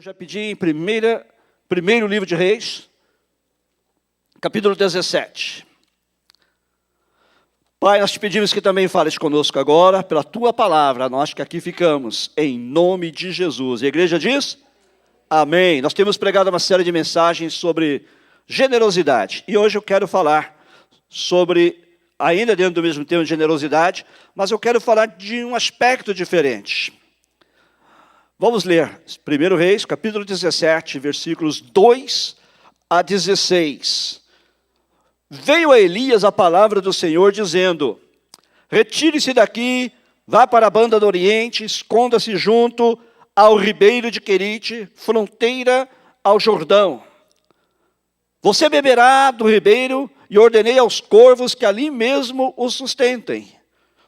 Eu já pedi em primeiro livro de Reis, capítulo 17. Pai, nós te pedimos que também fales conosco agora, pela tua palavra, nós que aqui ficamos, em nome de Jesus. E a igreja diz? Amém. Nós temos pregado uma série de mensagens sobre generosidade. E hoje eu quero falar sobre, ainda dentro do mesmo tema de generosidade, mas eu quero falar de um aspecto diferente. Vamos ler 1 Reis, capítulo 17, versículos 2 a 16. Veio a Elias a palavra do Senhor, dizendo: retire-se daqui, vá para a banda do Oriente, esconda-se junto ao ribeiro de Querite, fronteira ao Jordão. Você beberá do ribeiro, e ordenei aos corvos que ali mesmo o sustentem.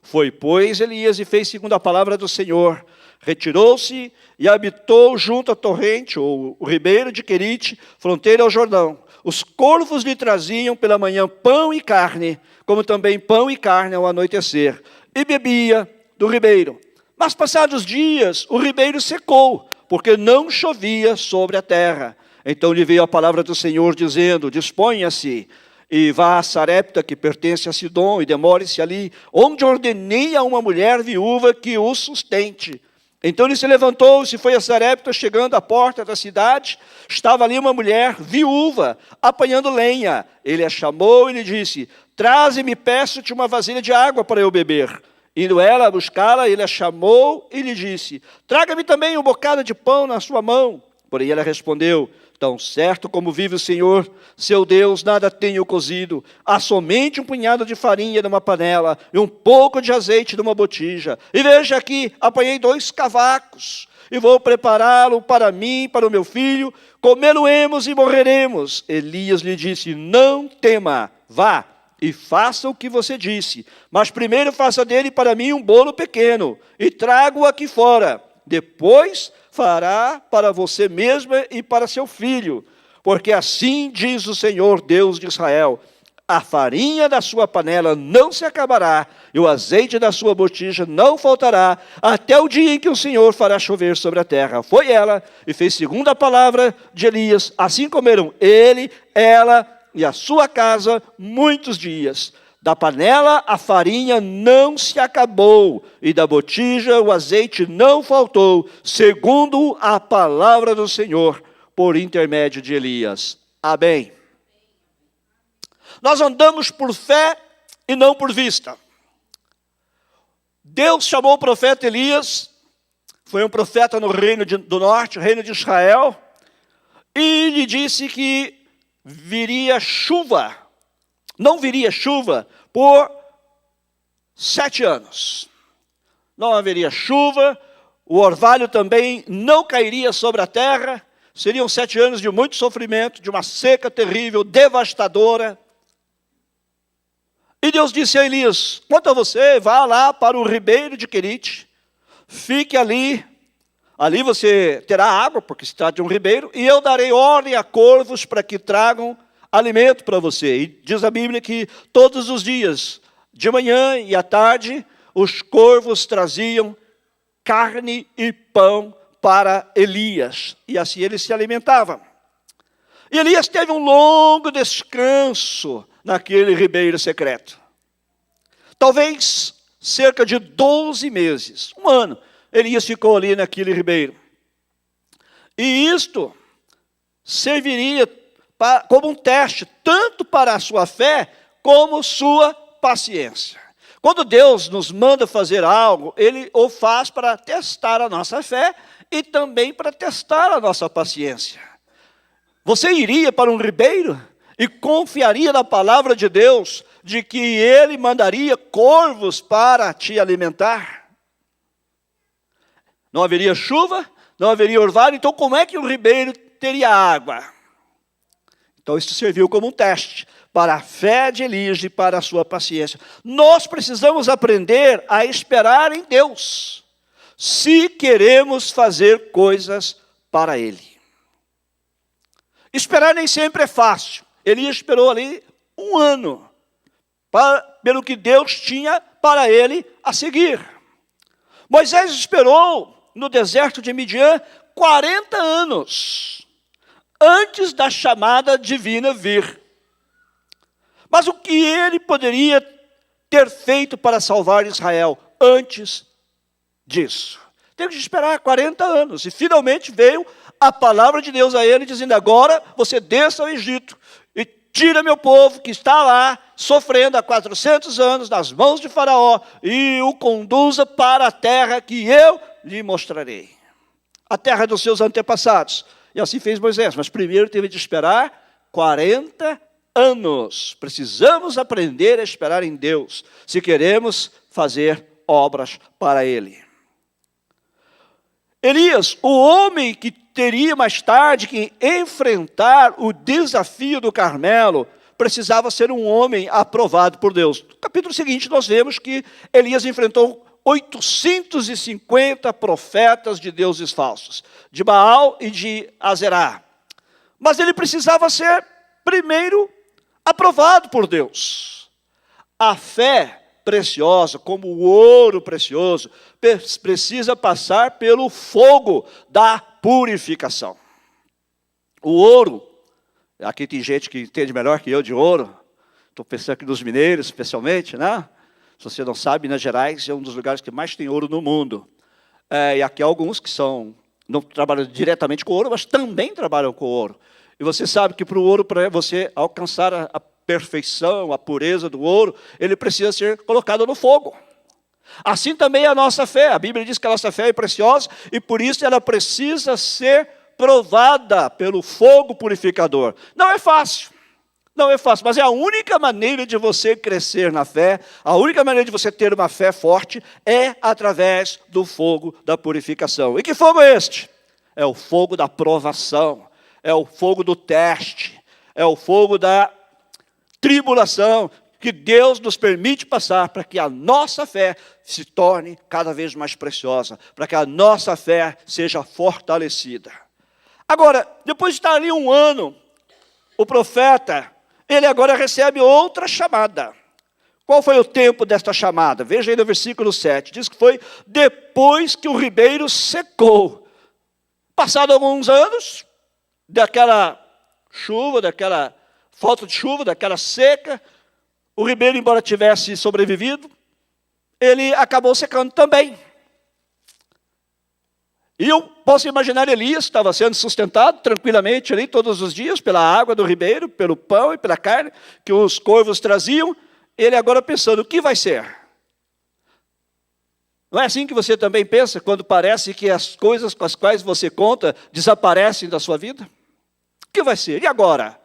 Foi, pois, Elias e fez segundo a palavra do Senhor. Retirou-se e habitou junto à torrente, ou o ribeiro de Querite, fronteira ao Jordão. Os corvos lhe traziam pela manhã pão e carne, como também pão e carne ao anoitecer, e bebia do ribeiro. Mas passados dias, o ribeiro secou, porque não chovia sobre a terra. Então lhe veio a palavra do Senhor, dizendo: disponha-se e vá a Sarepta, que pertence a Sidom, e demore-se ali, onde ordenei a uma mulher viúva que o sustente. Então ele se levantou e foi a Sarepta. Chegando à porta da cidade, estava ali uma mulher viúva, apanhando lenha. Ele a chamou e lhe disse: traze-me, peço-te uma vasilha de água para eu beber. Indo ela a buscá-la, ele a chamou e lhe disse: traga-me também um bocado de pão na sua mão. Porém ela respondeu: tão certo como vive o Senhor, seu Deus, nada tenho cozido. Há somente um punhado de farinha numa panela e um pouco de azeite numa botija. E veja aqui, apanhei 2 cavacos e vou prepará-lo para mim, para o meu filho. Comê-lo-emos e morreremos. Elias lhe disse: não tema, vá e faça o que você disse. Mas primeiro faça dele para mim um bolo pequeno e traga-o aqui fora. Depois fará para você mesma e para seu filho, porque assim diz o Senhor Deus de Israel: a farinha da sua panela não se acabará, e o azeite da sua botija não faltará, até o dia em que o Senhor fará chover sobre a terra. Foi ela, e fez segundo a palavra de Elias. Assim comeram ele, ela e a sua casa muitos dias. Da panela a farinha não se acabou, e da botija o azeite não faltou, segundo a palavra do Senhor, por intermédio de Elias. Amém. Nós andamos por fé e não por vista. Deus chamou o profeta Elias, foi um profeta no reino do norte, reino de Israel, e lhe disse que viria chuva. Não viria chuva por 7 anos. Não haveria chuva, o orvalho também não cairia sobre a terra. Seriam 7 anos de muito sofrimento, de uma seca terrível, devastadora. E Deus disse a Elias: quanto a você, vá lá para o ribeiro de Querite, fique ali. Ali você terá água, porque se trata de um ribeiro, e eu darei ordem a corvos para que tragam alimento para você. E diz a Bíblia que todos os dias, de manhã e à tarde, os corvos traziam carne e pão para Elias. E assim ele se alimentava. E Elias teve um longo descanso naquele ribeiro secreto. Talvez cerca de 12 meses, um ano, Elias ficou ali naquele ribeiro. E isto serviria como um teste, tanto para a sua fé, como sua paciência. Quando Deus nos manda fazer algo, Ele o faz para testar a nossa fé e também para testar a nossa paciência. Você iria para um ribeiro e confiaria na palavra de Deus, de que Ele mandaria corvos para te alimentar? Não haveria chuva, não haveria orvalho, então como é que o ribeiro teria água? Então isso serviu como um teste para a fé de Elias e para a sua paciência. Nós precisamos aprender a esperar em Deus, se queremos fazer coisas para Ele. Esperar nem sempre é fácil. Elias esperou ali 1 ano, pelo que Deus tinha para ele a seguir. Moisés esperou no deserto de Midian 40 anos antes da chamada divina vir. Mas o que ele poderia ter feito para salvar Israel antes disso? Teve que esperar 40 anos. E finalmente veio a palavra de Deus a ele, dizendo: agora você desça ao Egito e tira meu povo que está lá, sofrendo há 400 anos, nas mãos de Faraó, e o conduza para a terra que eu lhe mostrarei. A terra dos seus antepassados. E assim fez Moisés, mas primeiro teve de esperar 40 anos. Precisamos aprender a esperar em Deus, se queremos fazer obras para Ele. Elias, o homem que teria mais tarde que enfrentar o desafio do Carmelo, precisava ser um homem aprovado por Deus. No capítulo seguinte nós vemos que Elias enfrentou 850 profetas de deuses falsos, de Baal e de Azerá. Mas ele precisava ser primeiro aprovado por Deus. A fé preciosa, como o ouro precioso, precisa passar pelo fogo da purificação. O ouro, aqui tem gente que entende melhor que eu de ouro, estou pensando aqui nos mineiros especialmente, né? Se você não sabe, Minas Gerais é um dos lugares que mais tem ouro no mundo. E aqui há alguns que não trabalham diretamente com ouro, mas também trabalham com ouro. E você sabe que para o ouro, para você alcançar a perfeição, a pureza do ouro, ele precisa ser colocado no fogo. Assim também é a nossa fé. A Bíblia diz que a nossa fé é preciosa e por isso ela precisa ser provada pelo fogo purificador. Não é fácil, mas é a única maneira de você crescer na fé, a única maneira de você ter uma fé forte é através do fogo da purificação. E que fogo é este? É o fogo da provação, é o fogo do teste, é o fogo da tribulação que Deus nos permite passar para que a nossa fé se torne cada vez mais preciosa, para que a nossa fé seja fortalecida. Agora, depois de estar ali um ano, o profeta, ele agora recebe outra chamada. Qual foi o tempo desta chamada? Veja aí no versículo 7, diz que foi depois que o ribeiro secou. Passado alguns anos, daquela chuva, daquela falta de chuva, daquela seca, o ribeiro, embora tivesse sobrevivido, ele acabou secando também. E eu posso imaginar Elias estava sendo sustentado tranquilamente ali todos os dias pela água do ribeiro, pelo pão e pela carne que os corvos traziam. Ele agora pensando, o que vai ser? Não é assim que você também pensa quando parece que as coisas com as quais você conta desaparecem da sua vida? O que vai ser? E agora?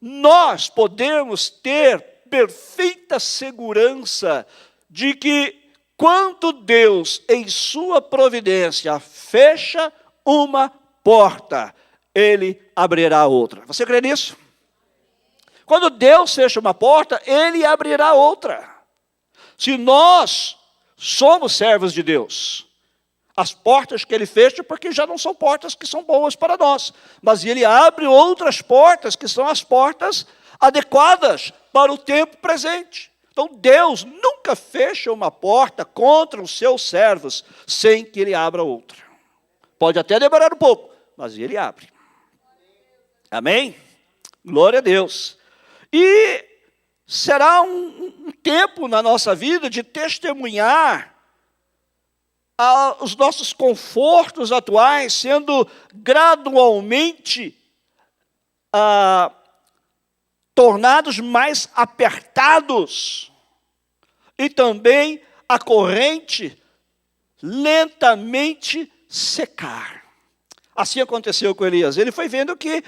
Nós podemos ter perfeita segurança de que quando Deus, em sua providência, fecha uma porta, Ele abrirá outra. Você crê nisso? Quando Deus fecha uma porta, Ele abrirá outra. Se nós somos servos de Deus, as portas que Ele fecha, porque já não são portas que são boas para nós, mas Ele abre outras portas, que são as portas adequadas para o tempo presente. Então Deus nunca fecha uma porta contra os seus servos, sem que Ele abra outra. Pode até demorar um pouco, mas Ele abre. Amém? Glória a Deus. E será um tempo na nossa vida de testemunhar os nossos confortos atuais sendo gradualmente tornados mais apertados e também a corrente lentamente secar. Assim aconteceu com Elias. Ele foi vendo que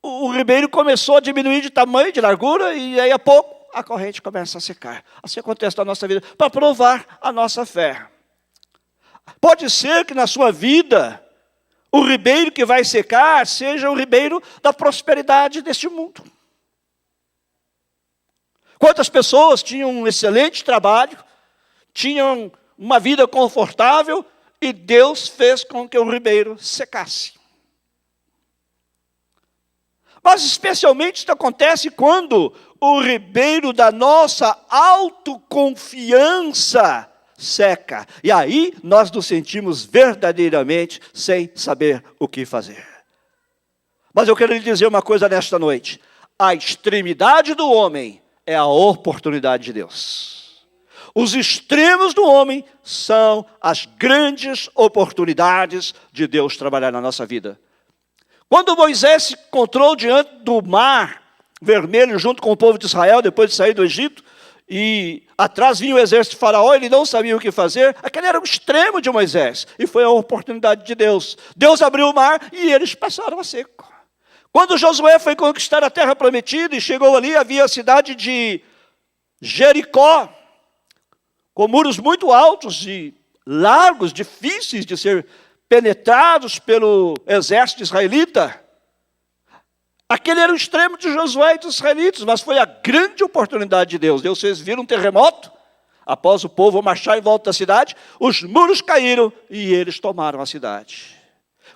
o ribeiro começou a diminuir de tamanho, de largura, e aí a pouco a corrente começa a secar. Assim acontece na nossa vida, para provar a nossa fé. Pode ser que na sua vida, o ribeiro que vai secar seja o ribeiro da prosperidade deste mundo. Quantas pessoas tinham um excelente trabalho, tinham uma vida confortável, e Deus fez com que o ribeiro secasse. Mas especialmente isso acontece quando o ribeiro da nossa autoconfiança seca. E aí nós nos sentimos verdadeiramente sem saber o que fazer. Mas eu quero lhe dizer uma coisa nesta noite. A extremidade do homem é a oportunidade de Deus. Os extremos do homem são as grandes oportunidades de Deus trabalhar na nossa vida. Quando Moisés se encontrou diante do mar vermelho junto com o povo de Israel, depois de sair do Egito, e atrás vinha o exército de Faraó, ele não sabia o que fazer, aquele era o extremo de Moisés, e foi a oportunidade de Deus. Deus abriu o mar e eles passaram a seco. Quando Josué foi conquistar a terra prometida e chegou ali, havia a cidade de Jericó, com muros muito altos e largos, difíceis de ser penetrados pelo exército israelita. Aquele era o extremo de Josué e dos israelitas, mas foi a grande oportunidade de Deus. Vocês viram um terremoto? Após o povo marchar em volta da cidade, os muros caíram e eles tomaram a cidade.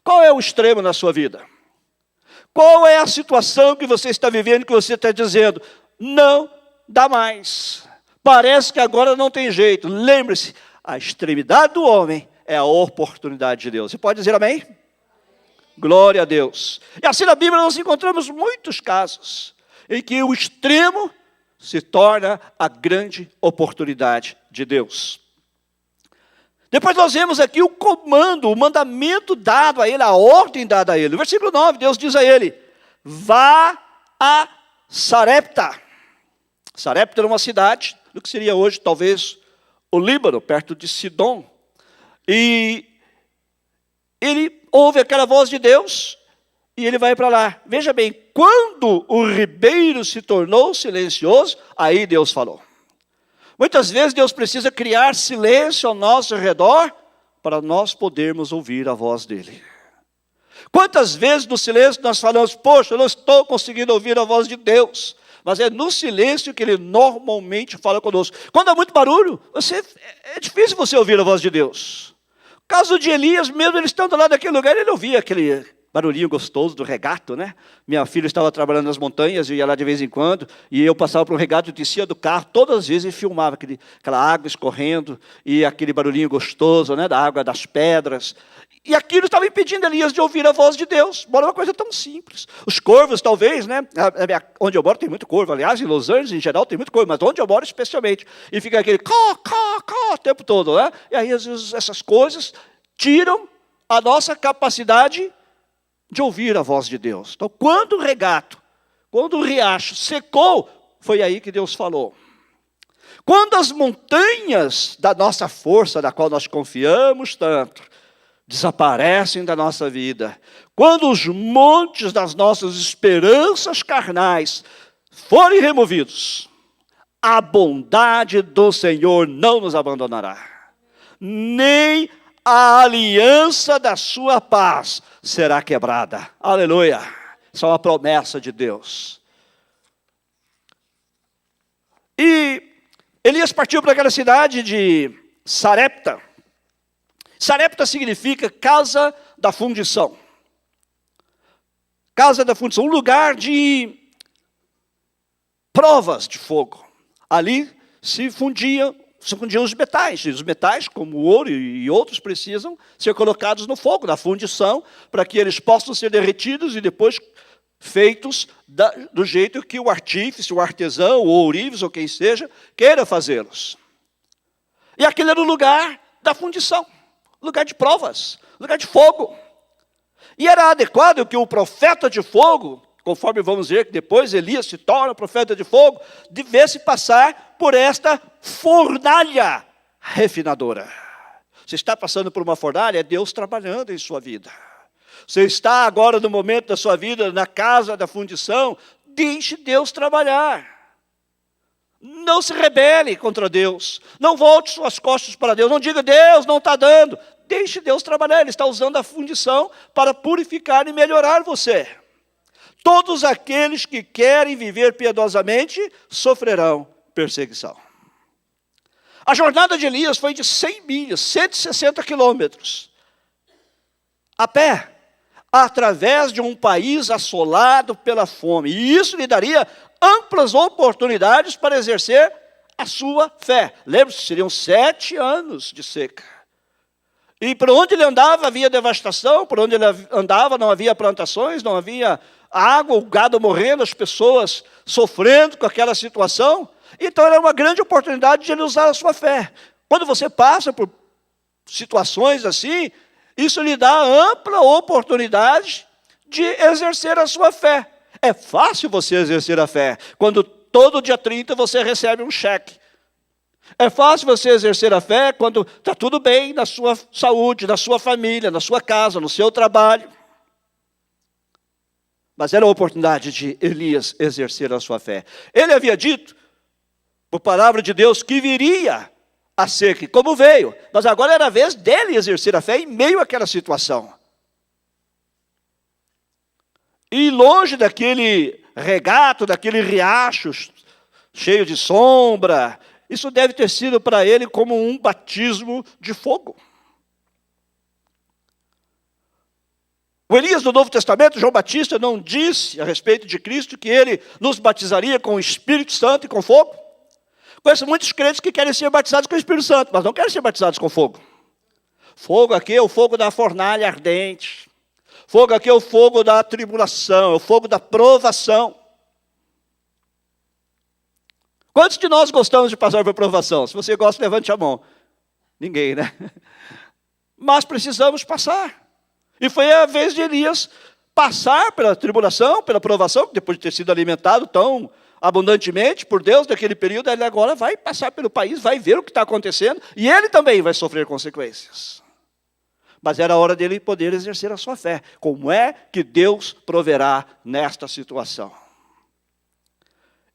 Qual é o extremo na sua vida? Qual é a situação que você está vivendo, que você está dizendo, não dá mais? Parece que agora não tem jeito. Lembre-se, a extremidade do homem é a oportunidade de Deus. Você pode dizer amém? Glória a Deus. E assim na Bíblia nós encontramos muitos casos em que o extremo se torna a grande oportunidade de Deus. Depois nós vemos aqui o comando, o mandamento dado a ele, a ordem dada a ele. No versículo 9, Deus diz a ele, vá a Sarepta. Sarepta era uma cidade, do que seria hoje talvez o Líbano, perto de Sidom. E ele ouve aquela voz de Deus e ele vai para lá. Veja bem, quando o ribeiro se tornou silencioso, aí Deus falou. Muitas vezes Deus precisa criar silêncio ao nosso redor para nós podermos ouvir a voz dele. Quantas vezes no silêncio nós falamos, poxa, eu não estou conseguindo ouvir a voz de Deus. Mas é no silêncio que ele normalmente fala conosco. Quando há muito barulho, é difícil você ouvir a voz de Deus. No caso de Elias, mesmo ele estando lá naquele lugar, ele ouvia aquele barulhinho gostoso do regato, né? Minha filha estava trabalhando nas montanhas, eu ia lá de vez em quando, e eu passava por um regato, eu descia do carro, todas as vezes e filmava aquela água escorrendo, e aquele barulhinho gostoso, né? Da água das pedras. E aquilo estava impedindo Elias de ouvir a voz de Deus. Bora, uma coisa tão simples. Os corvos, talvez, né? Onde eu moro tem muito corvo. Aliás, em Los Angeles, em geral, tem muito corvo. Mas onde eu moro, especialmente. E fica aquele có, có, có o tempo todo, né? E aí, às vezes, essas coisas tiram a nossa capacidade de ouvir a voz de Deus. Então, quando o regato, quando o riacho secou, foi aí que Deus falou. Quando as montanhas da nossa força, da qual nós confiamos tanto, desaparecem da nossa vida, quando os montes das nossas esperanças carnais forem removidos, a bondade do Senhor não nos abandonará, nem a aliança da sua paz será quebrada. Aleluia! Isso é uma promessa de Deus. E Elias partiu para aquela cidade de Sarepta. Sarepta significa casa da fundição. Casa da fundição, um lugar de provas de fogo. Ali se fundiam os metais. E os metais, como o ouro e outros, precisam ser colocados no fogo, na fundição, para que eles possam ser derretidos e depois feitos do jeito que o artífice, o artesão, o ourives, ou quem seja, queira fazê-los. E aquele era o lugar da fundição. Lugar de provas, lugar de fogo. E era adequado que o profeta de fogo, conforme vamos ver que depois Elias se torna profeta de fogo, devesse passar por esta fornalha refinadora. Você está passando por uma fornalha, é Deus trabalhando em sua vida. Você está agora no momento da sua vida, na casa da fundição, deixe Deus trabalhar. Não se rebele contra Deus. Não volte suas costas para Deus. Não diga, Deus não está dando. Deixe Deus trabalhar. Ele está usando a fundição para purificar e melhorar você. Todos aqueles que querem viver piedosamente sofrerão perseguição. A jornada de Elias foi de 100 milhas, 160 quilômetros. A pé, através de um país assolado pela fome. E isso lhe daria amplas oportunidades para exercer a sua fé. Lembre-se, seriam 7 anos de seca. E por onde ele andava havia devastação, por onde ele andava não havia plantações, não havia água, o gado morrendo, as pessoas sofrendo com aquela situação. Então era uma grande oportunidade de ele usar a sua fé. Quando você passa por situações assim, isso lhe dá ampla oportunidade de exercer a sua fé. É fácil você exercer a fé quando todo dia 30 você recebe um cheque. É fácil você exercer a fé quando está tudo bem na sua saúde, na sua família, na sua casa, no seu trabalho. Mas era a oportunidade de Elias exercer a sua fé. Ele havia dito, por palavra de Deus, que viria a seca, como veio. Mas agora era a vez dele exercer a fé em meio àquela situação. E longe daquele regato, daquele riacho cheio de sombra, isso deve ter sido para ele como um batismo de fogo. O Elias do Novo Testamento, João Batista, não disse a respeito de Cristo que ele nos batizaria com o Espírito Santo e com fogo? Conheço muitos crentes que querem ser batizados com o Espírito Santo, mas não querem ser batizados com fogo. Fogo aqui é o fogo da fornalha ardente. Fogo aqui é o fogo da tribulação, é o fogo da provação. Quantos de nós gostamos de passar por provação? Se você gosta, levante a mão. Ninguém, né? Mas precisamos passar. E foi a vez de Elias passar pela tribulação, pela provação, que depois de ter sido alimentado tão abundantemente por Deus naquele período, ele agora vai passar pelo país, vai ver o que está acontecendo, e ele também vai sofrer consequências. Mas era a hora dele poder exercer a sua fé. Como é que Deus proverá nesta situação?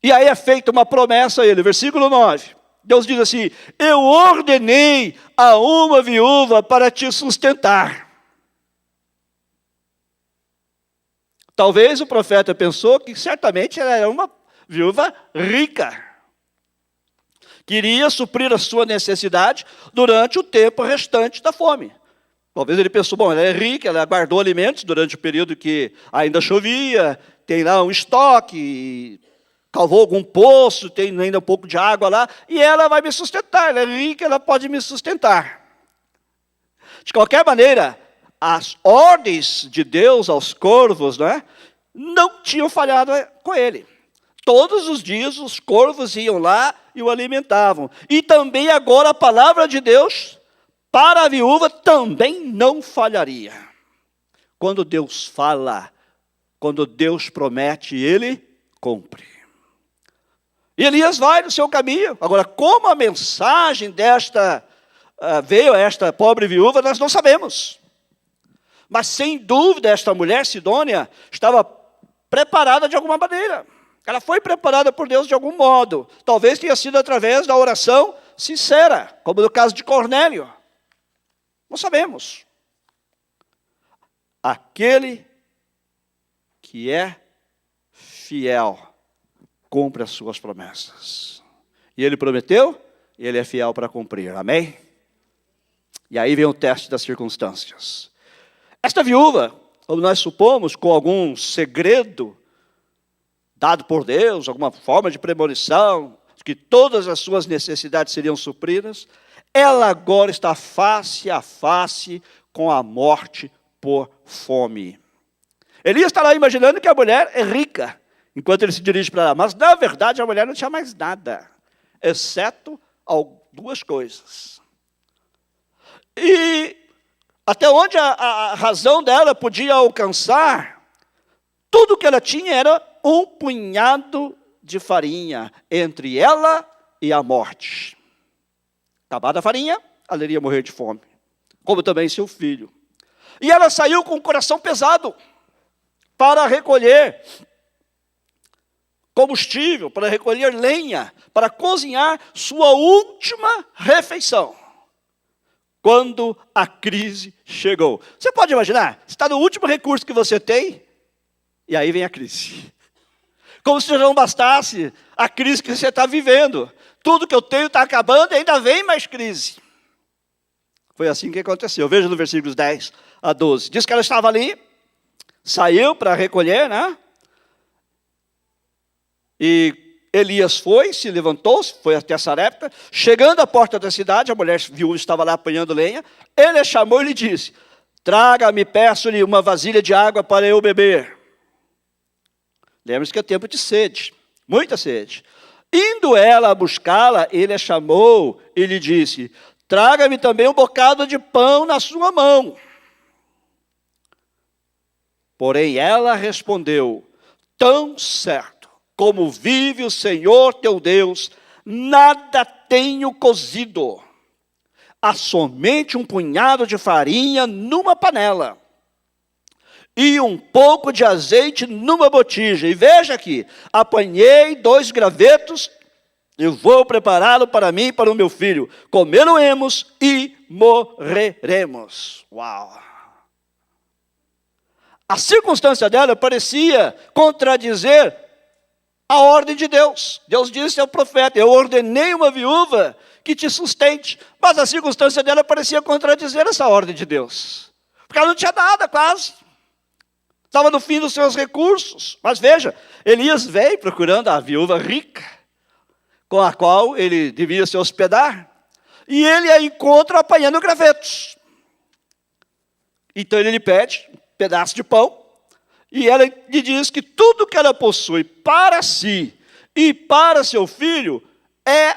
E aí é feita uma promessa a ele, versículo 9. Deus diz assim: eu ordenei a uma viúva para te sustentar. Talvez o profeta pensou que certamente ela era uma viúva rica. Queria suprir a sua necessidade durante o tempo restante da fome. Talvez ele pensou, bom, ela é rica, ela guardou alimentos durante o período que ainda chovia, tem lá um estoque, cavou algum poço, tem ainda um pouco de água lá, e ela vai me sustentar, ela é rica, ela pode me sustentar. De qualquer maneira, as ordens de Deus aos corvos, não tinham falhado com ele. Todos os dias os corvos iam lá e o alimentavam. E também agora a palavra de Deus para a viúva também não falharia. Quando Deus fala, quando Deus promete, ele cumpre. E Elias vai no seu caminho. Agora, como a mensagem veio a esta pobre viúva, nós não sabemos. Mas, sem dúvida, esta mulher, Sidônia, estava preparada de alguma maneira. Ela foi preparada por Deus de algum modo. Talvez tenha sido através da oração sincera, como no caso de Cornélio. Não sabemos. Aquele que é fiel cumpre as suas promessas. E ele prometeu, e ele é fiel para cumprir. Amém? E aí vem o teste das circunstâncias. Esta viúva, como nós supomos, com algum segredo dado por Deus, alguma forma de premonição, que todas as suas necessidades seriam supridas, ela agora está face a face com a morte por fome. Elias está lá imaginando que a mulher é rica, enquanto ele se dirige para lá. Mas, na verdade, a mulher não tinha mais nada, exceto duas coisas. E até onde a razão dela podia alcançar, tudo que ela tinha era um punhado de farinha entre ela e a morte. Acabada a farinha, ela iria morrer de fome, como também seu filho. E ela saiu com o coração pesado para recolher combustível, para recolher lenha, para cozinhar sua última refeição. Quando a crise chegou. Você pode imaginar? Você está no último recurso que você tem, e aí vem a crise. Como se não bastasse a crise que você está vivendo. Tudo que eu tenho está acabando e ainda vem mais crise. Foi assim que aconteceu. Veja no versículos 10 a 12. Diz que ela estava ali, saiu para recolher, E Elias foi, se levantou, foi até Sarepta. Chegando à porta da cidade, a mulher viúva estava lá apanhando lenha. Ele a chamou e lhe disse: traga-me, peço-lhe, uma vasilha de água para eu beber. Lembre-se que é tempo de sede, muita sede. Indo ela a buscá-la, ele a chamou e lhe disse: traga-me também um bocado de pão na sua mão. Porém ela respondeu: tão certo como vive o Senhor teu Deus, nada tenho cozido. Há somente um punhado de farinha numa panela e um pouco de azeite numa botija. E veja aqui, apanhei 2 gravetos e vou prepará-lo para mim e para o meu filho. Comê-lo-emos e morreremos. Uau! A circunstância dela parecia contradizer a ordem de Deus. Deus disse ao profeta: eu ordenei uma viúva que te sustente. Mas a circunstância dela parecia contradizer essa ordem de Deus. Porque ela não tinha nada quase. Estava no fim dos seus recursos. Mas veja, Elias veio procurando a viúva rica, com a qual ele devia se hospedar. E ele a encontra apanhando gravetos. Então ele lhe pede um pedaço de pão. E ela lhe diz que tudo que ela possui para si e para seu filho é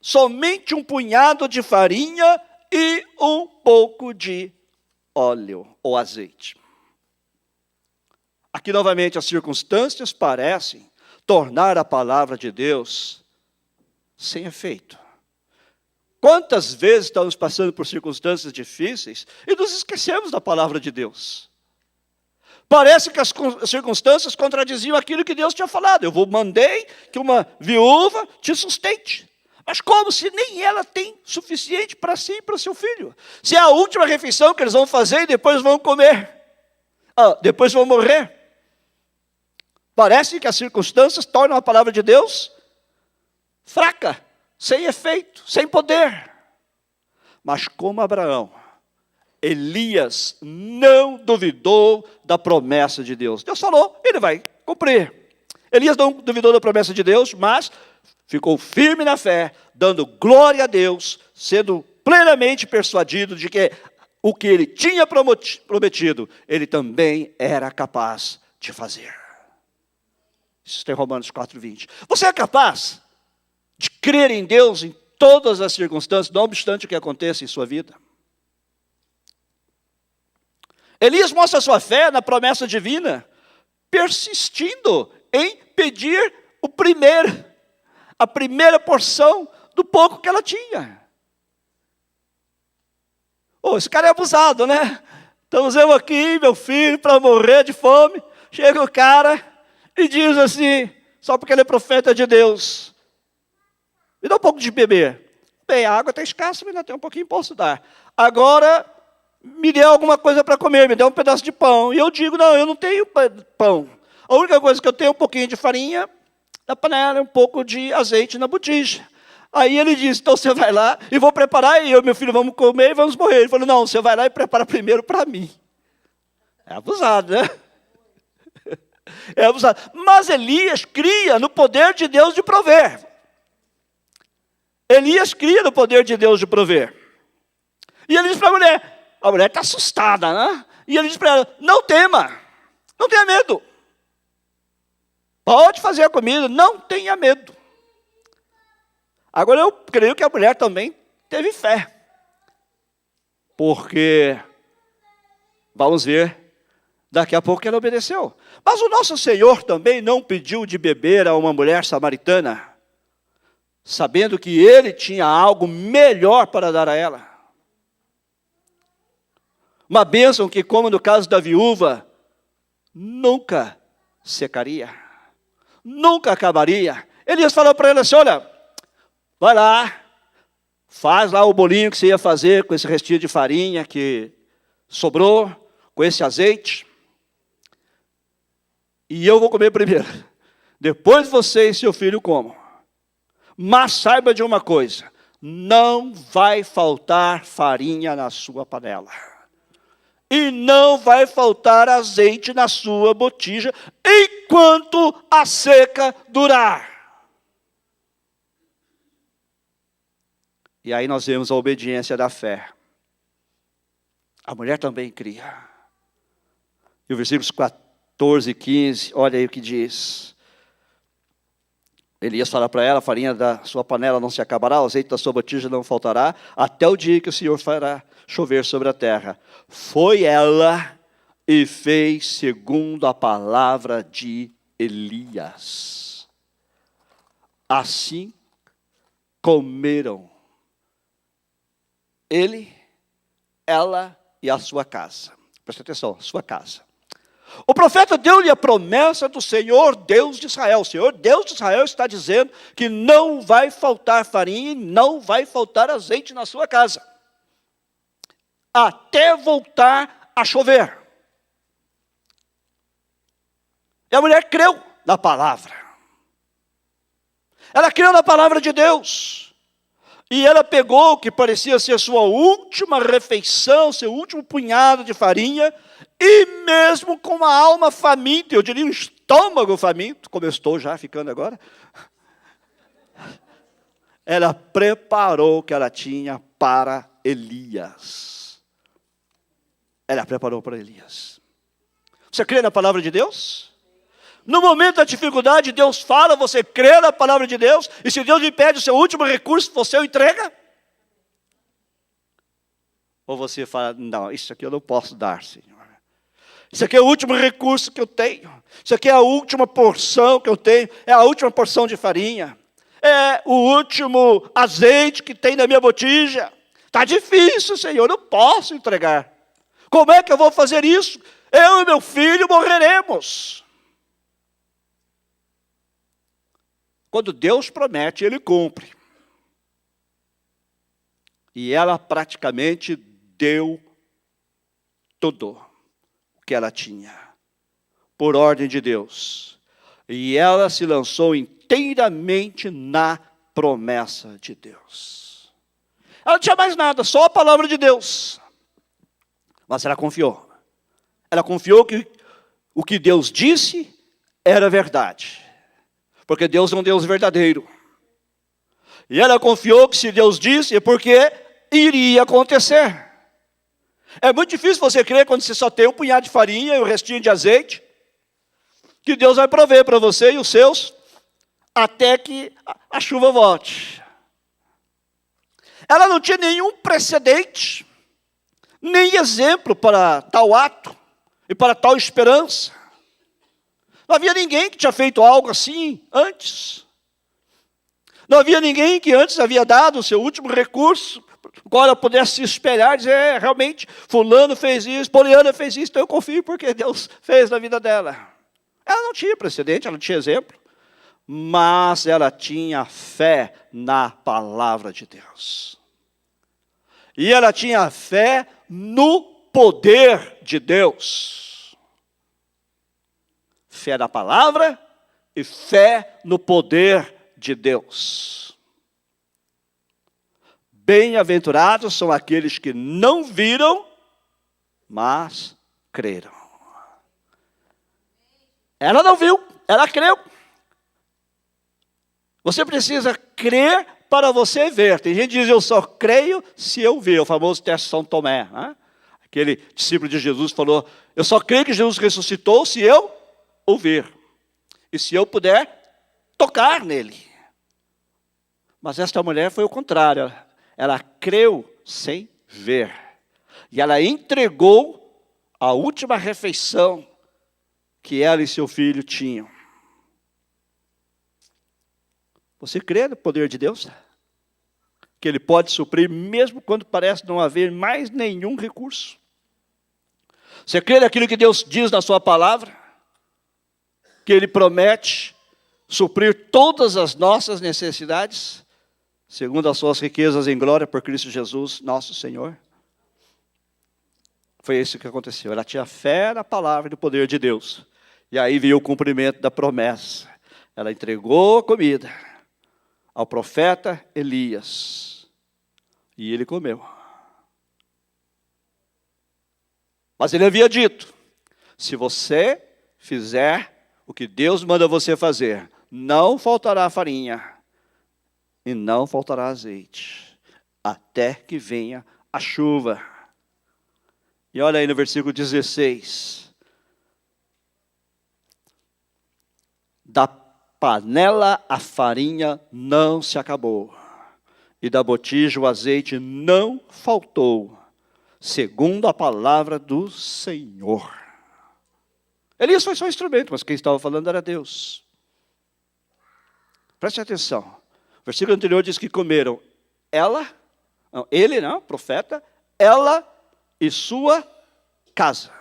somente um punhado de farinha e um pouco de óleo ou azeite. Aqui novamente as circunstâncias parecem tornar a palavra de Deus sem efeito. Quantas vezes estamos passando por circunstâncias difíceis e nos esquecemos da palavra de Deus? Parece que as circunstâncias contradiziam aquilo que Deus tinha falado. Eu mandei que uma viúva te sustente. Mas como se nem ela tem suficiente para si e para o seu filho? Se é a última refeição que eles vão fazer e depois vão comer. Depois vão morrer. Parece que as circunstâncias tornam a palavra de Deus fraca, sem efeito, sem poder. Mas como Abraão, Elias não duvidou da promessa de Deus. Deus falou, ele vai cumprir. Elias não duvidou da promessa de Deus, mas ficou firme na fé, dando glória a Deus, sendo plenamente persuadido de que o que ele tinha prometido, ele também era capaz de fazer. Isso está em Romanos 4:20. Você é capaz de crer em Deus em todas as circunstâncias, não obstante o que aconteça em sua vida? Elias mostra sua fé na promessa divina, persistindo em pedir a primeira porção do pouco que ela tinha. Esse cara é abusado, né? Estamos eu aqui, meu filho, para morrer de fome. Chega o cara e diz assim, só porque ele é profeta de Deus: me dá um pouco de beber. Bem, a água está escassa, mas ainda tem um pouquinho, posso dar. Agora, me dê alguma coisa para comer, me dê um pedaço de pão. E eu digo, não, eu não tenho pão. A única coisa que eu tenho é um pouquinho de farinha na panela, um pouco de azeite na botija. Aí ele disse, então você vai lá e vou preparar, e eu e meu filho vamos comer e vamos morrer. Ele falou, não, você vai lá e prepara primeiro para mim. É abusado, né? É abusado. Mas Elias cria no poder de Deus de prover. Elias cria no poder de Deus de prover. E ele diz para a mulher está assustada, né? E ele diz para ela, não tema, não tenha medo. Pode fazer a comida, não tenha medo. Agora eu creio que a mulher também teve fé. Porque, vamos ver, daqui a pouco ela obedeceu. Mas o nosso Senhor também não pediu de beber a uma mulher samaritana, sabendo que ele tinha algo melhor para dar a ela. Uma bênção que, como no caso da viúva, nunca secaria, nunca acabaria. Elias falou para ela assim, olha, vai lá, faz lá o bolinho que você ia fazer com esse restinho de farinha que sobrou, com esse azeite, e eu vou comer primeiro. Depois você e seu filho comam. Mas saiba de uma coisa, não vai faltar farinha na sua panela. E não vai faltar azeite na sua botija, enquanto a seca durar. E aí nós vemos a obediência da fé. A mulher também cria. E o versículos 14 e 15, olha aí o que diz. Elias fala para ela: a farinha da sua panela não se acabará, o azeite da sua botija não faltará, até o dia que o Senhor fará chover sobre a terra. Foi ela e fez segundo a palavra de Elias. Assim comeram ele, ela e a sua casa. Presta atenção, sua casa. O profeta deu-lhe a promessa do Senhor Deus de Israel. O Senhor Deus de Israel está dizendo que não vai faltar farinha e não vai faltar azeite na sua casa, até voltar a chover. E a mulher creu na palavra. Ela creu na palavra de Deus. E ela pegou o que parecia ser sua última refeição, seu último punhado de farinha, e mesmo com uma alma faminta, eu diria um estômago faminto, como eu estou já ficando agora, ela preparou o que ela tinha para Elias. Ela preparou para Elias. Você crê na palavra de Deus? No momento da dificuldade, Deus fala, você crê na palavra de Deus, e se Deus lhe pede o seu último recurso, você o entrega? Ou você fala: não, isso aqui eu não posso dar, Senhor. Isso aqui é o último recurso que eu tenho. Isso aqui é a última porção que eu tenho. É a última porção de farinha. É o último azeite que tem na minha botija. Está difícil, Senhor, eu não posso entregar. Como é que eu vou fazer isso? Eu e meu filho morreremos. Quando Deus promete, Ele cumpre. E ela praticamente deu tudo o que ela tinha, por ordem de Deus. E ela se lançou inteiramente na promessa de Deus. Ela não tinha mais nada, só a palavra de Deus. Mas ela confiou. Ela confiou que o que Deus disse era verdade. Porque Deus é um Deus verdadeiro. E ela confiou que se Deus disse, é porque iria acontecer. É muito difícil você crer quando você só tem um punhado de farinha e o restinho de azeite, que Deus vai prover para você e os seus, até que a chuva volte. Ela não tinha nenhum precedente, nem exemplo para tal ato e para tal esperança. Não havia ninguém que tinha feito algo assim antes. Não havia ninguém que antes havia dado o seu último recurso, o qual ela pudesse se espelhar e dizer: realmente, fulano fez isso, Poliana fez isso, então eu confio porque Deus fez na vida dela. Ela não tinha precedente, ela não tinha exemplo, mas ela tinha fé na palavra de Deus. E ela tinha fé no poder de Deus. Fé na palavra e fé no poder de Deus. Bem-aventurados são aqueles que não viram, mas creram. Ela não viu, ela creu. Você precisa crer para você ver. Tem gente que diz: eu só creio se eu ver. O famoso teste de São Tomé. Né? Aquele discípulo de Jesus falou: eu só creio que Jesus ressuscitou se eu ouvir. E se eu puder tocar nele. Mas esta mulher foi o contrário. Ela creu sem ver. E ela entregou a última refeição que ela e seu filho tinham. Você crê no poder de Deus? Que Ele pode suprir mesmo quando parece não haver mais nenhum recurso? Você crê naquilo que Deus diz na sua palavra? Que Ele promete suprir todas as nossas necessidades, segundo as suas riquezas em glória por Cristo Jesus, nosso Senhor? Foi isso que aconteceu. Ela tinha fé na palavra e no poder de Deus. E aí veio o cumprimento da promessa. Ela entregou a comida ao profeta Elias. E ele comeu. Mas ele havia dito: se você fizer o que Deus manda você fazer, não faltará farinha e não faltará azeite, até que venha a chuva. E olha aí no versículo 16. Da panela a farinha não se acabou, e da botija o azeite não faltou, segundo a palavra do Senhor. Elias foi só um instrumento, mas quem estava falando era Deus. Preste atenção. O versículo anterior diz que comeram ele, profeta, ela e sua casa.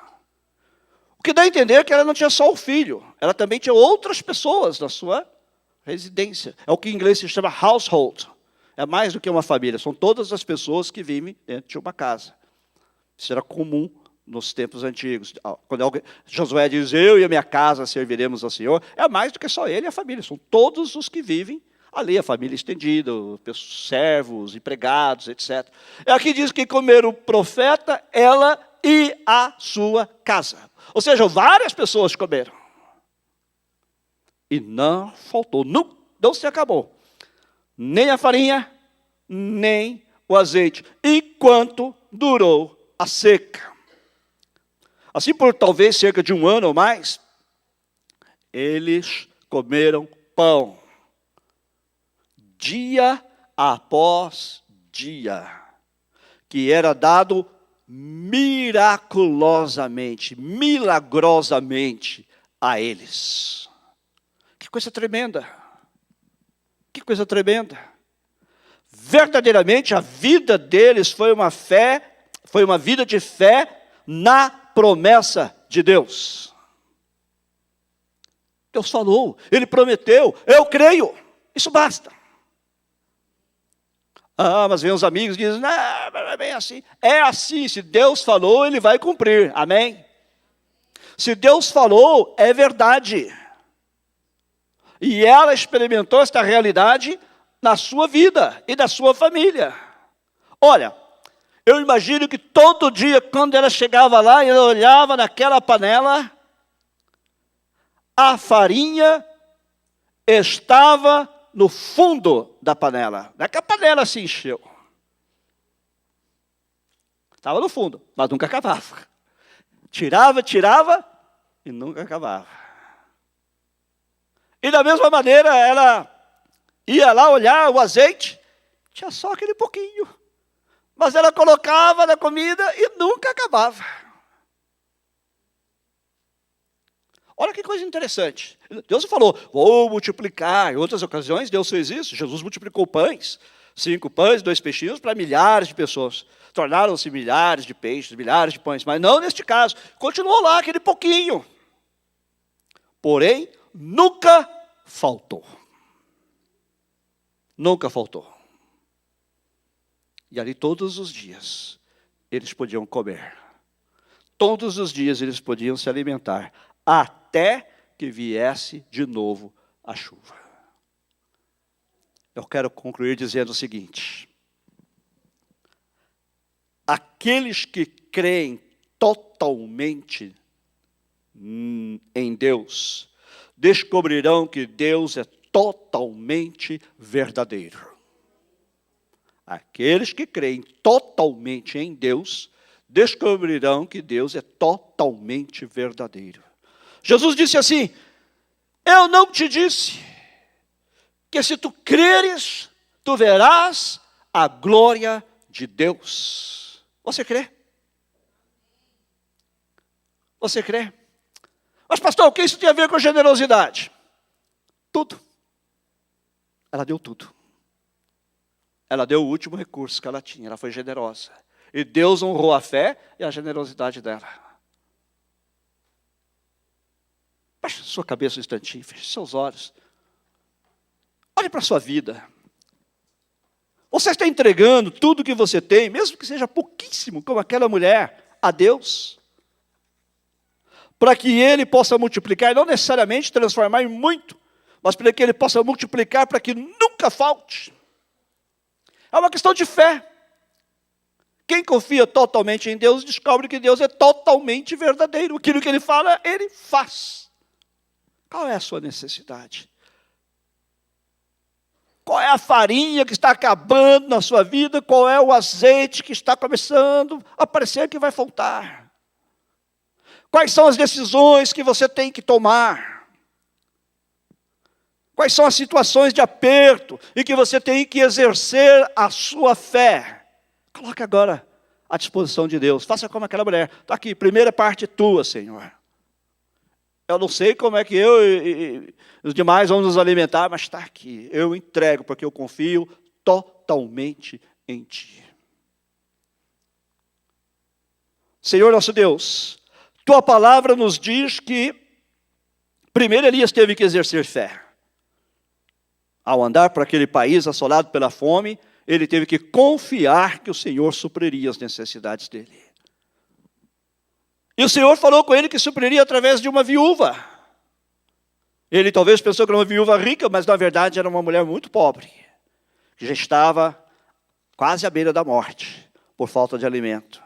O que dá a entender que ela não tinha só o filho, ela também tinha outras pessoas na sua residência. É o que em inglês se chama household. É mais do que uma família, são todas as pessoas que vivem dentro de uma casa. Isso era comum nos tempos antigos. Quando Josué diz, eu e a minha casa serviremos ao Senhor, é mais do que só ele e a família, são todos os que vivem ali, a família estendida, servos, empregados, etc. Aqui diz que comeram o profeta, ela e a sua casa. Ou seja, várias pessoas comeram. E não faltou, não se acabou. Nem a farinha, nem o azeite. Enquanto durou a seca. Assim, por talvez cerca de 1 ano ou mais, eles comeram pão. Dia após dia. Que era dado miraculosamente, milagrosamente a eles. Que coisa tremenda. Que coisa tremenda. Verdadeiramente a vida deles foi uma vida de fé na promessa de Deus. Deus falou, Ele prometeu, eu creio, isso basta. Mas vem os amigos e dizem, não é bem assim. É assim, se Deus falou, Ele vai cumprir, amém? Se Deus falou, é verdade. E ela experimentou esta realidade na sua vida e da sua família. Olha, eu imagino que todo dia, quando ela chegava lá e ela olhava naquela panela, a farinha estava no fundo da panela. Não é que a panela se encheu. Estava no fundo, mas nunca acabava. Tirava e nunca acabava. E da mesma maneira, ela ia lá olhar o azeite, tinha só aquele pouquinho. Mas ela colocava na comida e nunca acabava. Olha que coisa interessante. Deus falou, vou multiplicar. Em outras ocasiões, Deus fez isso. Jesus multiplicou pães. 5 pães, 2 peixinhos para milhares de pessoas. Tornaram-se milhares de peixes, milhares de pães. Mas não neste caso. Continuou lá aquele pouquinho. Porém, nunca faltou. Nunca faltou. E ali todos os dias eles podiam comer. Todos os dias eles podiam se alimentar. Até que viesse de novo a chuva. Eu quero concluir dizendo o seguinte. Aqueles que creem totalmente em Deus, descobrirão que Deus é totalmente verdadeiro. Aqueles que creem totalmente em Deus, descobrirão que Deus é totalmente verdadeiro. Jesus disse assim, eu não te disse que se tu creres, tu verás a glória de Deus. Você crê? Você crê? Mas pastor, o que isso tem a ver com generosidade? Tudo. Ela deu tudo. Ela deu o último recurso que ela tinha, ela foi generosa. E Deus honrou a fé e a generosidade dela. Baixe sua cabeça um instantinho, feche seus olhos. Olhe para a sua vida. Você está entregando tudo que você tem, mesmo que seja pouquíssimo, como aquela mulher, a Deus? Para que Ele possa multiplicar, e não necessariamente transformar em muito, mas para que Ele possa multiplicar para que nunca falte. É uma questão de fé. Quem confia totalmente em Deus, descobre que Deus é totalmente verdadeiro. Aquilo que Ele fala, Ele faz. Qual é a sua necessidade? Qual é a farinha que está acabando na sua vida? Qual é o azeite que está começando a parecer que vai faltar? Quais são as decisões que você tem que tomar? Quais são as situações de aperto em que você tem que exercer a sua fé? Coloque agora à disposição de Deus. Faça como aquela mulher. Está aqui, primeira parte tua, Senhor. Eu não sei como é que eu e os demais vamos nos alimentar, mas está aqui. Eu entrego, porque eu confio totalmente em Ti. Senhor nosso Deus, Tua palavra nos diz que primeiro Elias teve que exercer fé. Ao andar por aquele país assolado pela fome, ele teve que confiar que o Senhor supriria as necessidades dele. E o Senhor falou com ele que supriria através de uma viúva. Ele talvez pensou que era uma viúva rica, mas na verdade era uma mulher muito pobre, que já estava quase à beira da morte, por falta de alimento.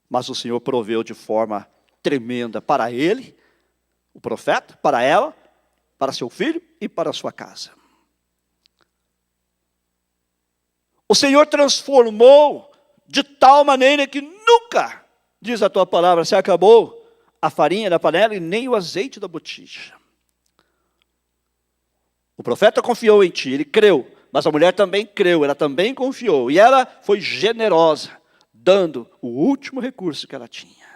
Mas o Senhor proveu de forma tremenda para ele, o profeta, para ela, para seu filho e para a sua casa. O Senhor transformou de tal maneira que nunca, diz a tua palavra, se acabou a farinha da panela e nem o azeite da botija. O profeta confiou em ti, ele creu, mas a mulher também creu, ela também confiou. E ela foi generosa, dando o último recurso que ela tinha.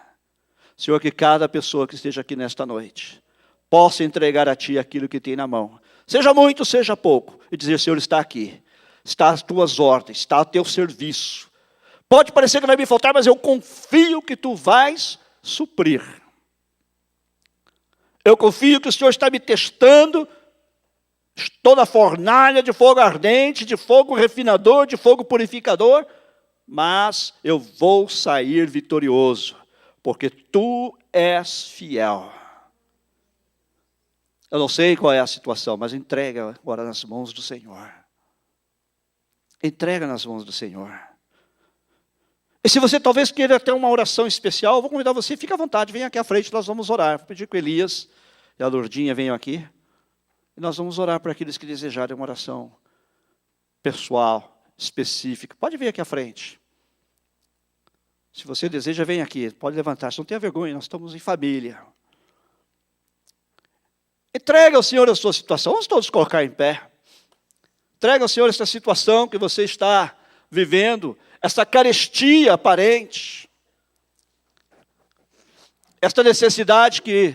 Senhor, que cada pessoa que esteja aqui nesta noite possa entregar a ti aquilo que tem na mão. Seja muito, seja pouco. E dizer, Senhor, está aqui. Está às tuas ordens, está ao teu serviço. Pode parecer que vai me faltar, mas eu confio que tu vais suprir. Eu confio que o Senhor está me testando. Estou na fornalha de fogo ardente, de fogo refinador, de fogo purificador. Mas eu vou sair vitorioso, porque tu és fiel. Eu não sei qual é a situação, mas entrega agora nas mãos do Senhor. Entrega nas mãos do Senhor. E se você talvez queira ter uma oração especial, eu vou convidar você, fica à vontade, venha aqui à frente, nós vamos orar. Vou pedir que o Elias e a Lourdinha venham aqui. E nós vamos orar por aqueles que desejarem uma oração pessoal, específica. Pode vir aqui à frente. Se você deseja, vem aqui, pode levantar-se, não tenha vergonha, nós estamos em família. Entrega ao Senhor a sua situação, vamos todos colocar em pé. Entrega ao Senhor essa situação que você está vivendo, essa carestia aparente, esta necessidade que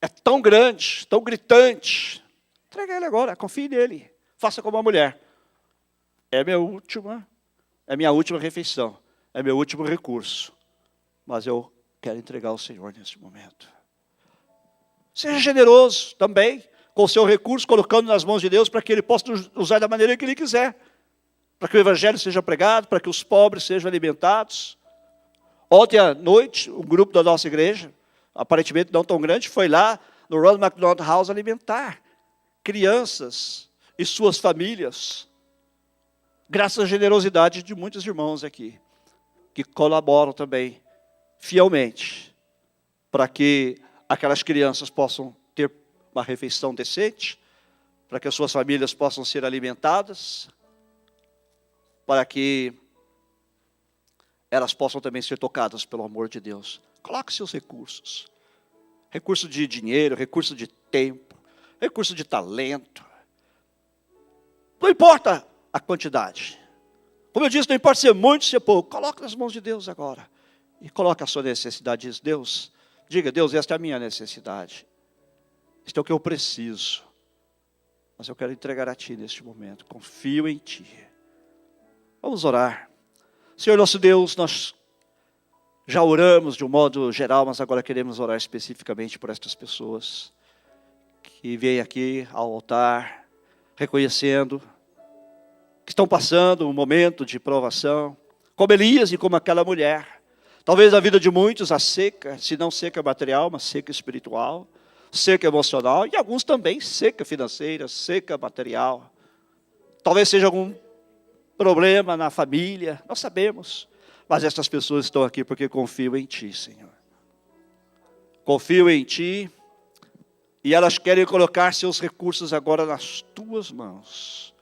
é tão grande, tão gritante. Entrega a Ele agora, confie nele, faça como a mulher. É minha última refeição, é meu último recurso, mas eu quero entregar ao Senhor nesse momento. Seja generoso também com o seu recurso, colocando nas mãos de Deus, para que Ele possa usar da maneira que Ele quiser. Para que o Evangelho seja pregado, para que os pobres sejam alimentados. Ontem à noite, um grupo da nossa igreja, aparentemente não tão grande, foi lá no Ronald McDonald House alimentar crianças e suas famílias. Graças à generosidade de muitos irmãos aqui, que colaboram também fielmente, para que aquelas crianças possam ter uma refeição decente, para que as suas famílias possam ser alimentadas, para que elas possam também ser tocadas pelo amor de Deus. Coloque seus recursos. Recurso de dinheiro, recurso de tempo, recurso de talento. Não importa a quantidade. Como eu disse, não importa se é muito, se é pouco. Coloque nas mãos de Deus agora. E coloque a sua necessidade. Diz, Deus, diga, Deus, esta é a minha necessidade. Isto é o que eu preciso. Mas eu quero entregar a Ti neste momento. Confio em Ti. Vamos orar. Senhor nosso Deus, nós já oramos de um modo geral, mas agora queremos orar especificamente por estas pessoas que vêm aqui ao altar, reconhecendo que estão passando um momento de provação, como Elias e como aquela mulher. Talvez a vida de muitos, a seca, se não seca material, mas seca espiritual, seca emocional, e alguns também seca financeira, seca material. Talvez seja algum problema na família, nós sabemos. Mas essas pessoas estão aqui porque confiam em Ti, Senhor. Confiam em Ti e elas querem colocar seus recursos agora nas Tuas mãos.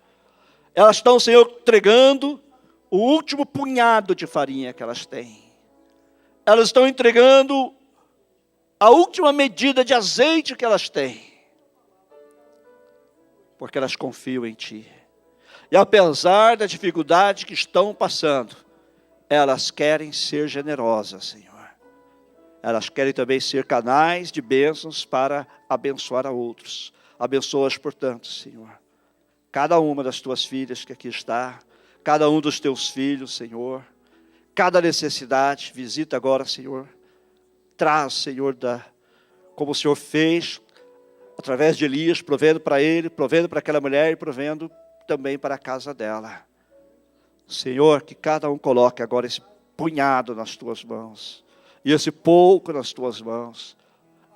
Elas estão, Senhor, entregando o último punhado de farinha que elas têm. Elas estão entregando a última medida de azeite que elas têm. Porque elas confiam em Ti. E apesar da dificuldade que estão passando, elas querem ser generosas, Senhor. Elas querem também ser canais de bênçãos para abençoar a outros. Abençoa-as, portanto, Senhor. Cada uma das Tuas filhas que aqui está, cada um dos Teus filhos, Senhor. Cada necessidade, visita agora, Senhor. Traz, Senhor, como o Senhor fez, através de Elias, provendo para ele, provendo para aquela mulher e provendo também para a casa dela. Senhor, que cada um coloque agora esse punhado nas Tuas mãos. E esse pouco nas Tuas mãos.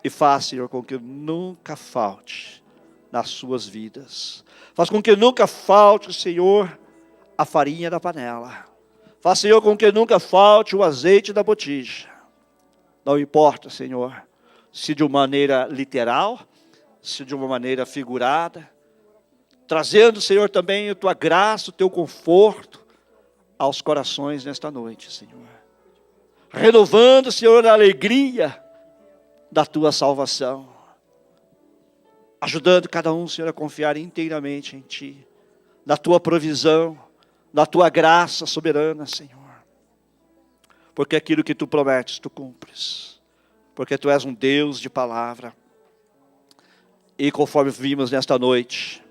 E faz, Senhor, com que nunca falte nas suas vidas. Faz com que nunca falte, Senhor, a farinha da panela. Faz, Senhor, com que nunca falte o azeite da botija. Não importa, Senhor, se de uma maneira literal, se de uma maneira figurada. Trazendo, Senhor, também a Tua graça, o Teu conforto aos corações nesta noite, Senhor. Renovando, Senhor, a alegria da Tua salvação. Ajudando cada um, Senhor, a confiar inteiramente em Ti. Na Tua provisão, na Tua graça soberana, Senhor. Porque aquilo que Tu prometes, Tu cumpres. Porque Tu és um Deus de palavra. E conforme vimos nesta noite,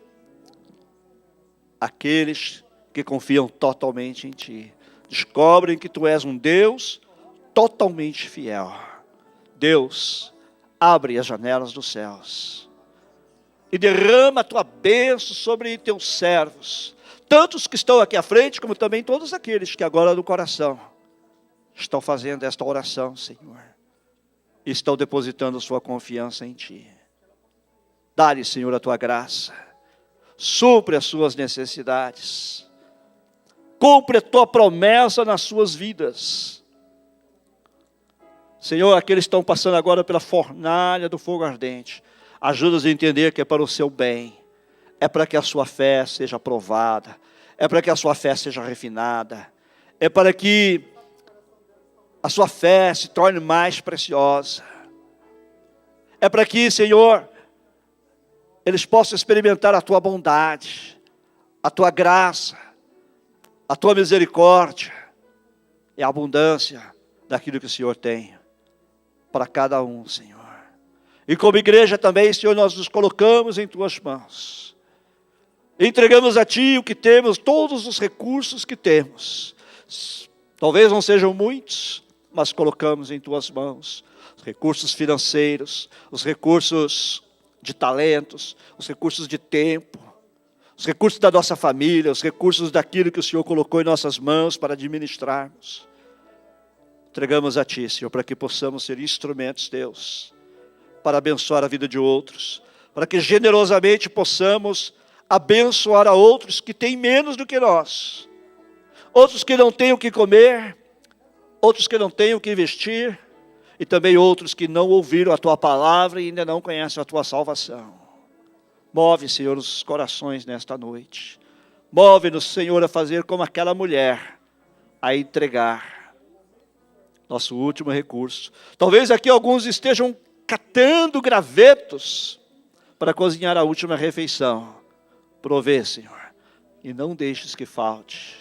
aqueles que confiam totalmente em Ti, descobrem que Tu és um Deus totalmente fiel. Deus, abre as janelas dos céus e derrama a Tua bênção sobre Teus servos, tantos que estão aqui à frente, como também todos aqueles que agora no coração estão fazendo esta oração, Senhor, e estão depositando sua confiança em Ti. Dá-lhe, Senhor, a Tua graça, supre as suas necessidades, cumpre a Tua promessa nas suas vidas. Senhor, aqueles que estão passando agora pela fornalha do fogo ardente, ajuda-os a entender que é para o seu bem, é para que a sua fé seja aprovada, é para que a sua fé seja refinada, é para que a sua fé se torne mais preciosa, é para que, Senhor, eles possam experimentar a Tua bondade, a Tua graça, a Tua misericórdia e a abundância daquilo que o Senhor tem para cada um, Senhor. E como igreja também, Senhor, nós nos colocamos em Tuas mãos. Entregamos a Ti o que temos, todos os recursos que temos. Talvez não sejam muitos, mas colocamos em Tuas mãos. Os recursos financeiros, os recursos de talentos, os recursos de tempo, os recursos da nossa família, os recursos daquilo que o Senhor colocou em nossas mãos para administrarmos. Entregamos a Ti, Senhor, para que possamos ser instrumentos Teus, para abençoar a vida de outros, para que generosamente possamos abençoar a outros que têm menos do que nós, outros que não têm o que comer, outros que não têm o que vestir, e também outros que não ouviram a Tua palavra e ainda não conhecem a Tua salvação. Move, Senhor, os corações nesta noite. Move-nos, Senhor, a fazer como aquela mulher, a entregar nosso último recurso. Talvez aqui alguns estejam catando gravetos para cozinhar a última refeição. Provê, Senhor, e não deixes que falte.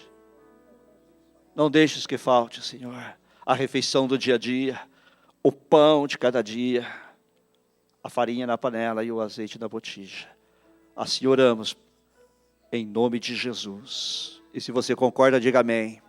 Não deixes que falte, Senhor, a refeição do dia a dia, o pão de cada dia, a farinha na panela e o azeite na botija. Assim oramos, em nome de Jesus. E se você concorda, diga amém.